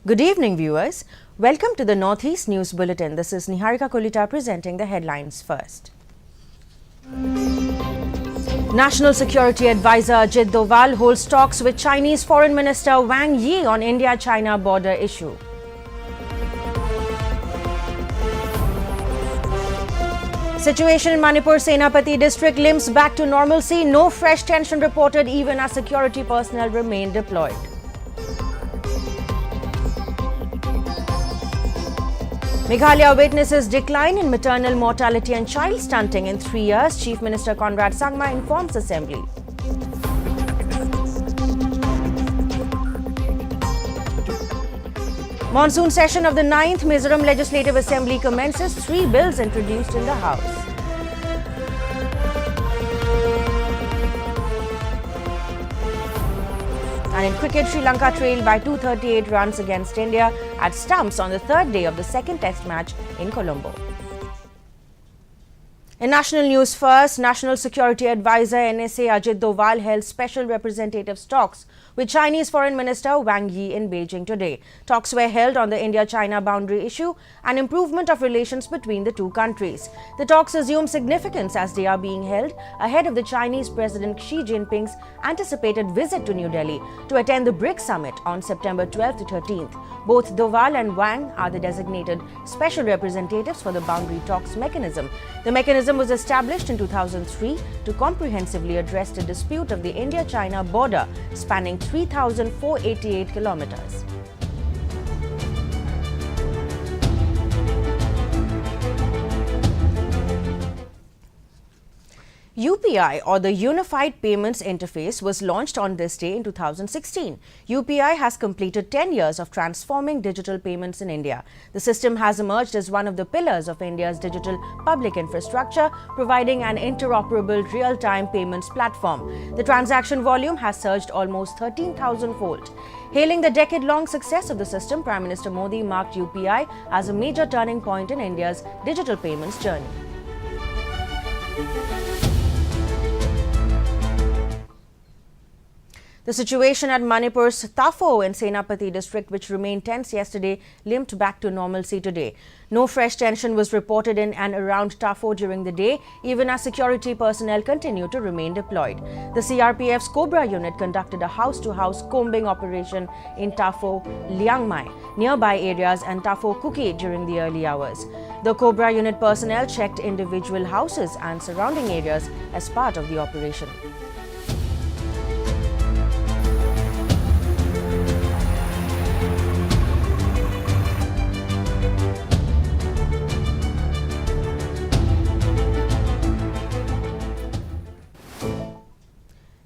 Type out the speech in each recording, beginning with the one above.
Good evening, viewers. Welcome to the Northeast News Bulletin. This is Niharika Kolita presenting the headlines first. National Security Advisor Ajit Doval holds talks with Chinese Foreign Minister Wang Yi on India-China border issue. Situation in Manipur Senapati district limps back to normalcy. No fresh tension reported even as security personnel remain deployed. Meghalaya witnesses decline in maternal mortality and child stunting in 3 years. Chief Minister Conrad Sangma informs Assembly. Monsoon session of the 9th Mizoram Legislative Assembly commences. 3 bills introduced in the House. And in cricket, Sri Lanka trailed by 238 runs against India at stumps on the third day of the second test match in Colombo. In national news first, National Security Advisor NSA Ajit Doval held special representative talks with Chinese Foreign Minister Wang Yi in Beijing today. Talks were held on the India-China boundary issue and improvement of relations between the two countries. The talks assume significance as they are being held ahead of the Chinese President Xi Jinping's anticipated visit to New Delhi to attend the BRICS summit on September 12th to 13th. Both Doval and Wang are the designated special representatives for the boundary talks mechanism. The mechanism was established in 2003 to comprehensively address the dispute of the India-China border spanning 3,488 kilometers. UPI, or the Unified Payments Interface, was launched on this day in 2016. UPI has completed 10 years of transforming digital payments in India. The system has emerged as one of the pillars of India's digital public infrastructure, providing an interoperable real-time payments platform. The transaction volume has surged almost 13,000-fold. Hailing the decade-long success of the system, Prime Minister Modi marked UPI as a major turning point in India's digital payments journey. The situation at Manipur's Tafo in Senapati district, which remained tense yesterday, limped back to normalcy today. No fresh tension was reported in and around Tafo during the day, even as security personnel continue to remain deployed. The CRPF's Cobra unit conducted a house-to-house combing operation in Tafo, Liangmai, nearby areas, and Tafo Kuki during the early hours. The Cobra unit personnel checked individual houses and surrounding areas as part of the operation.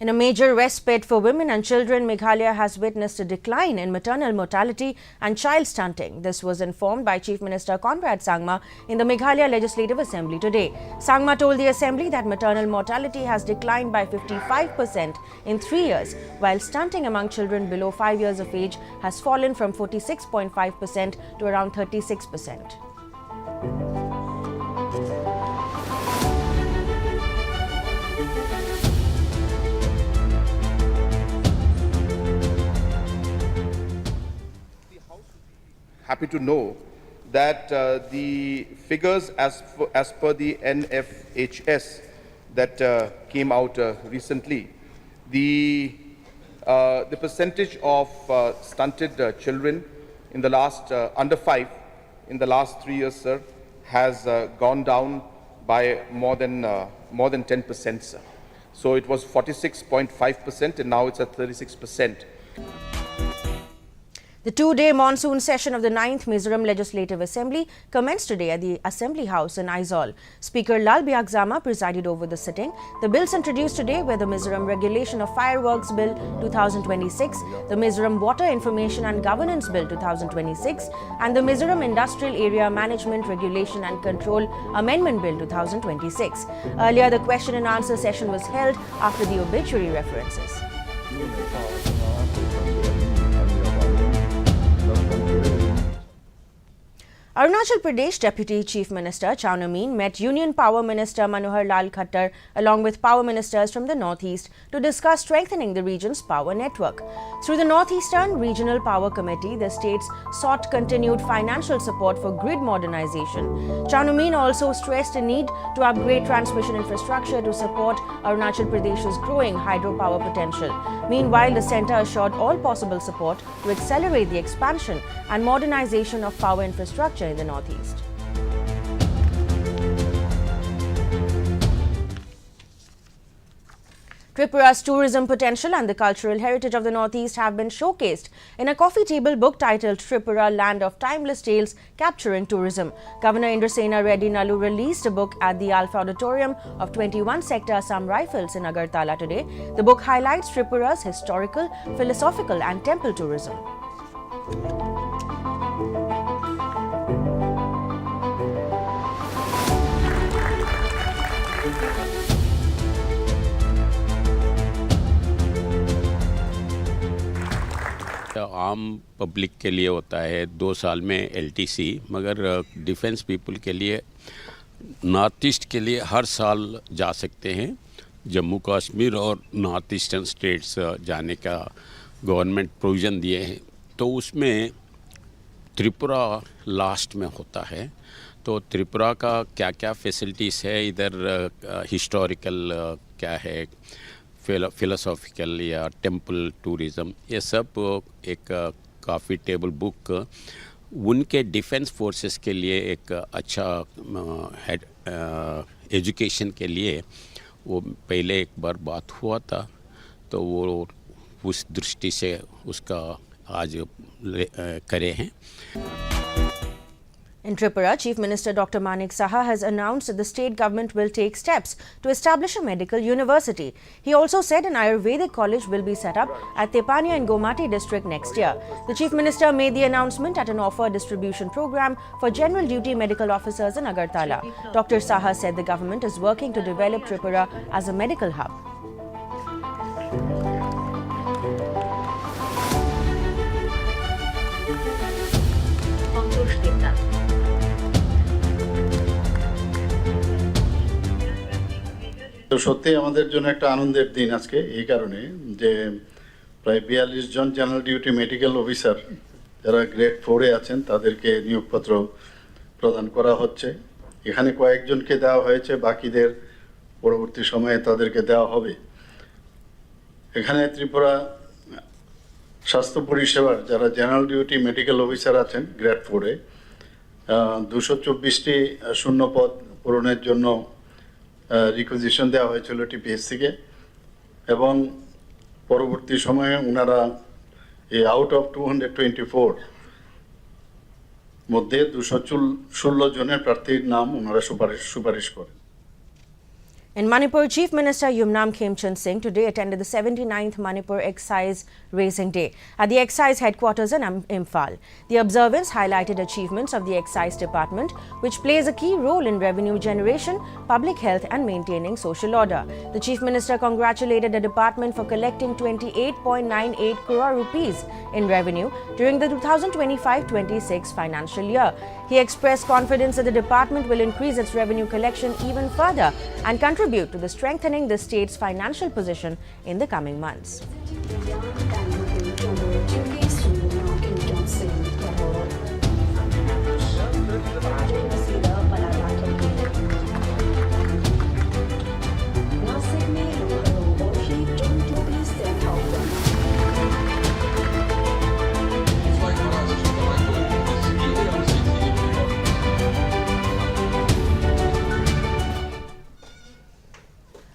In a major respite for women and children, Meghalaya has witnessed a decline in maternal mortality and child stunting. This was informed by Chief Minister Conrad Sangma in the Meghalaya Legislative Assembly today. Sangma told the Assembly that maternal mortality has declined by 55% in 3 years, while stunting among children below 5 years of age has fallen from 46.5% to around 36%. Happy to know that the figures as per the NFHS that came out recently, the percentage of stunted children in the last under 5 in the last 3 years, sir, has gone down by more than 10%, sir. So it was 46.5% and now it's at 36%. The 2-day monsoon session of the 9th Mizoram Legislative Assembly commenced today at the Assembly House in Aizawl. Speaker Lal Biagzama presided over the sitting. The bills introduced today were the Mizoram Regulation of Fireworks Bill 2026, the Mizoram Water Information and Governance Bill 2026, and the Mizoram Industrial Area Management Regulation and Control Amendment Bill 2026. Earlier, the question and answer session was held after the obituary references. Arunachal Pradesh Deputy Chief Minister Chownamin met Union Power Minister Manohar Lal Khattar along with power ministers from the Northeast to discuss strengthening the region's power network. Through the Northeastern Regional Power Committee, the states sought continued financial support for grid modernization. Chownamin also stressed the need to upgrade transmission infrastructure to support Arunachal Pradesh's growing hydropower potential. Meanwhile, the centre assured all possible support to accelerate the expansion and modernization of power infrastructure in the Northeast. Tripura's tourism potential and the cultural heritage of the Northeast have been showcased in a coffee table book titled Tripura, Land of Timeless Tales Capturing Tourism. Governor Indrasena Reddy Nalu released a book at the Alpha Auditorium of 21 Sector Assam Rifles in Agartala today. The book highlights Tripura's historical, philosophical and temple tourism. आम public के लिए होता है 2 साल में LTC, मगर defence people के लिए नॉर्थ ईस्ट के लिए हर साल जा सकते हैं। जम्मू कश्मीर और नॉर्थ ईस्टर्न स्टेट्स जाने का गवर्नमेंट प्रोविज़न दिए हैं, तो उसमें त्रिपुरा लास्ट में होता है। तो त्रिपुरा का क्या क्या फैसिलिटीज़ है, इधर हिस्टोरिकल क्या है, फिलोसॉफिकल या टेम्पल टूरिज़म, ये सब एक काफ़ी टेबल बुक उनके डिफेंस फोर्सेस के लिए एक अच्छा एजुकेशन के लिए वो पहले एक बार बात हुआ था, तो वो उस दृष्टि से उसका आज करे हैं। In Tripura, Chief Minister Dr. Manik Saha has announced that the state government will take steps to establish a medical university. He also said an Ayurvedic college will be set up at Tepania in Gomati district next year. The Chief Minister made the announcement at an offer distribution program for general duty medical officers in Agartala. Dr. Saha said the government is working to develop Tripura as a medical hub. তো সত্যি আমাদের জন্য একটা আনন্দের দিন আজকে, এই কারণে যে প্রায় 42 জন জেনারেল ডিউটি মেডিকেল অফিসার যারা গ্রেড 4-এ আছেন তাদেরকে নিয়োগপত্র প্রদান করা হচ্ছে। এখানে কয়েকজনকে দেওয়া হয়েছে, বাকিদের পরবর্তী সময়ে তাদেরকে দেওয়া হবে। এখানে ত্রিপুরা স্বাস্থ্য পরিষেবার যারা জেনারেল ডিউটি মেডিকেল অফিসার আছেন গ্রেড 4-এ 224টি শূন্য পদ পূরণের জন্য রিকুইজিশন দেওয়া হয়েছিল টিপিএসসিকে, এবং পরবর্তী সময়ে ওনারা এই আউট অফ 224 মধ্যে 216 জনের প্রার্থীর নাম ওনারা সুপারিশ করেন। In Manipur, Chief Minister Yumnam Khemchand Singh today attended the 79th Manipur Excise Racing Day at the Excise headquarters in Imphal. The observance highlighted achievements of the Excise Department, which plays a key role in revenue generation, public health and maintaining social order. The Chief Minister congratulated the department for collecting 28.98 crore rupees in revenue during the 2025-26 financial year. He expressed confidence that the department will increase its revenue collection even further and contribute to the strengthening the state's financial position in the coming months.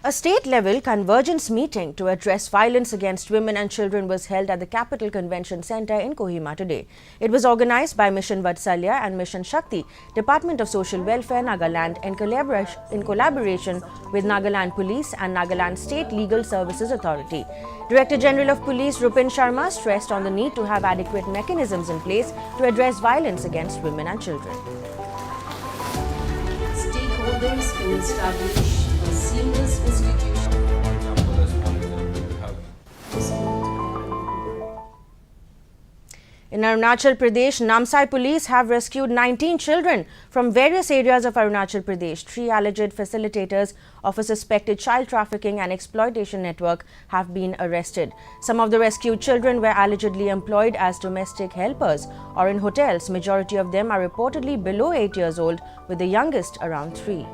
A state-level convergence meeting to address violence against women and children was held at the Capital Convention Centre in Kohima today. It was organized by Mission Vatsalya and Mission Shakti, Department of Social Welfare, Nagaland, in collaboration with Nagaland Police and Nagaland State Legal Services Authority. Director General of Police Rupin Sharma stressed on the need to have adequate mechanisms in place to address violence against women and children. Stakeholders will establish a seamless institution. In Arunachal Pradesh, Namsai police have rescued 19 children from various areas of Arunachal Pradesh. 3 alleged facilitators of a suspected child trafficking and exploitation network have been arrested. Some of the rescued children were allegedly employed as domestic helpers or in hotels. Majority of them are reportedly below 8 years old, with the youngest around 3.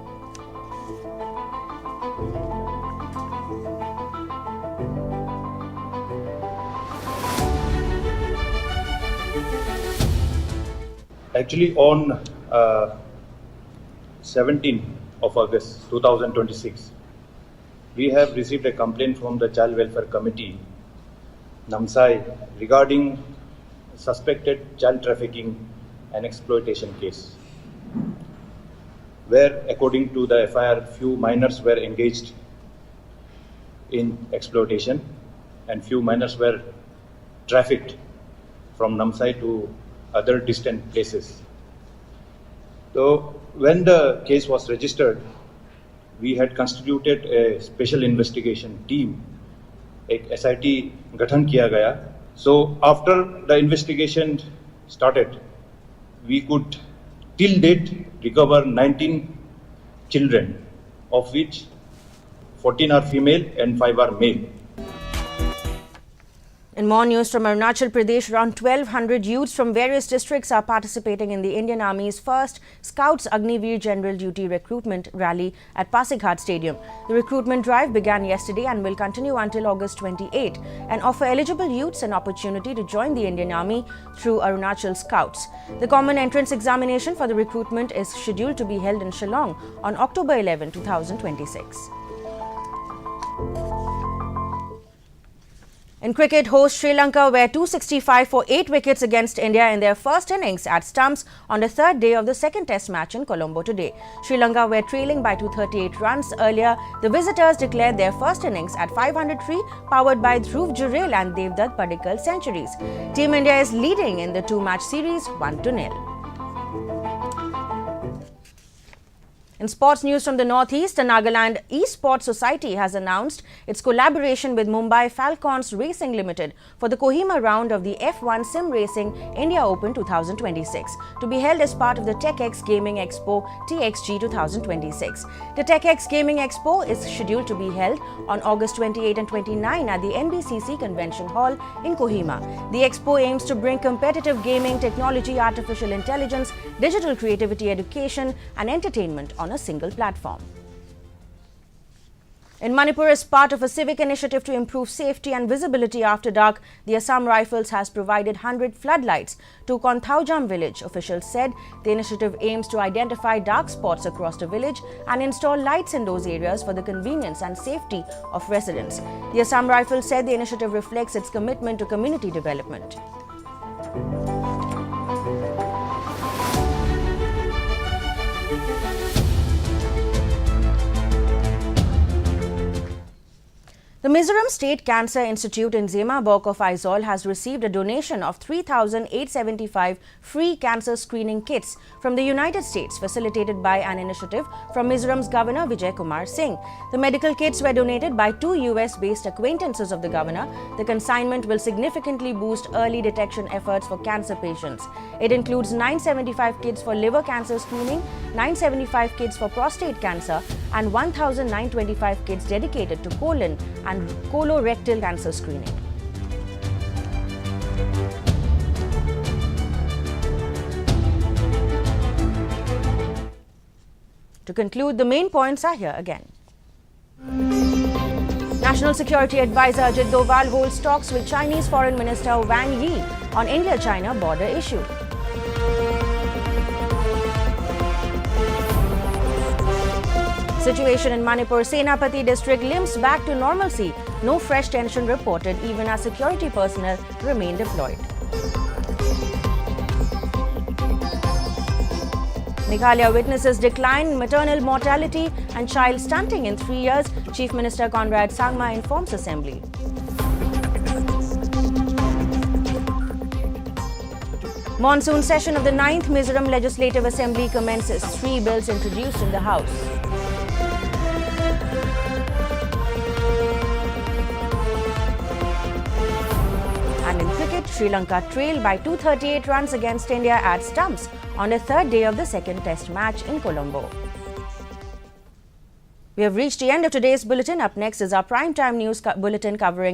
Actually, on 17th of August 2026, we have received a complaint from the Child Welfare Committee, Namsai, regarding suspected child trafficking and exploitation case, where, according to the FIR, few minors were engaged in exploitation and few minors were trafficked from Namsai to other distant places. So when the case was registered, we had constituted a special investigation team, एक SIT गठन किया गया. So after the investigation started, we could till date recover 19 children, of which 14 are female and 5 are male. In more news from Arunachal Pradesh, around 1,200 youths from various districts are participating in the Indian Army's first Scouts Agniveer General Duty recruitment rally at Pasighat Stadium. The recruitment drive began yesterday and will continue until August 28 and offer eligible youths an opportunity to join the Indian Army through Arunachal Scouts. The common entrance examination for the recruitment is scheduled to be held in Shillong on October 11, 2026. In cricket, hosts Sri Lanka were 265 for 8 wickets against India in their first innings at stumps on the third day of the second test match in Colombo today. Sri Lanka were trailing by 238 runs earlier. The visitors declared their first innings at 503, powered by Dhruv Jurel and Devdutt Padikkal centuries. Team India is leading in the 2-match series 1-0. In sports news from the Northeast, the Nagaland Esports Society has announced its collaboration with Mumbai Falcons Racing Limited for the Kohima round of the F1 Sim Racing India Open 2026 to be held as part of the TechX Gaming Expo TXG 2026. The TechX Gaming Expo is scheduled to be held on August 28 and 29 at the NBCC Convention Hall in Kohima. The expo aims to bring competitive gaming, technology, artificial intelligence, digital creativity, education and entertainment on a single platform. In Manipur, as part of a civic initiative to improve safety and visibility after dark, the Assam Rifles has provided 100 floodlights to Konthaujam village. Officials said the initiative aims to identify dark spots across the village and install lights in those areas for the convenience and safety of residents. The Assam Rifles said the initiative reflects its commitment to community development. The Mizoram State Cancer Institute in Zemabok of Aizawl has received a donation of 3,875 free cancer screening kits from the United States, facilitated by an initiative from Mizoram's Governor Vijay Kumar Singh. The medical kits were donated by 2 US-based acquaintances of the Governor. The consignment will significantly boost early detection efforts for cancer patients. It includes 975 kits for liver cancer screening, 975 kits for prostate cancer, and 1,925 kits dedicated to colon and colorectal cancer screening. To conclude, the main points are here again. National Security Advisor Ajit Doval holds talks with Chinese Foreign Minister Wang Yi on India-China border issue. Situation in Manipur, Senapati district limps back to normalcy. No fresh tension reported even as security personnel remain deployed. Meghalaya witnesses decline in maternal mortality and child stunting in 3 years. Chief Minister Conrad Sangma informs Assembly. Monsoon session of the 9th Mizoram Legislative Assembly commences. 3 bills introduced in the House. And in cricket, Sri Lanka trailed by 238 runs against India at stumps on the third day of the second test match in Colombo. We have reached the end of today's bulletin. Up next is our prime time news bulletin covering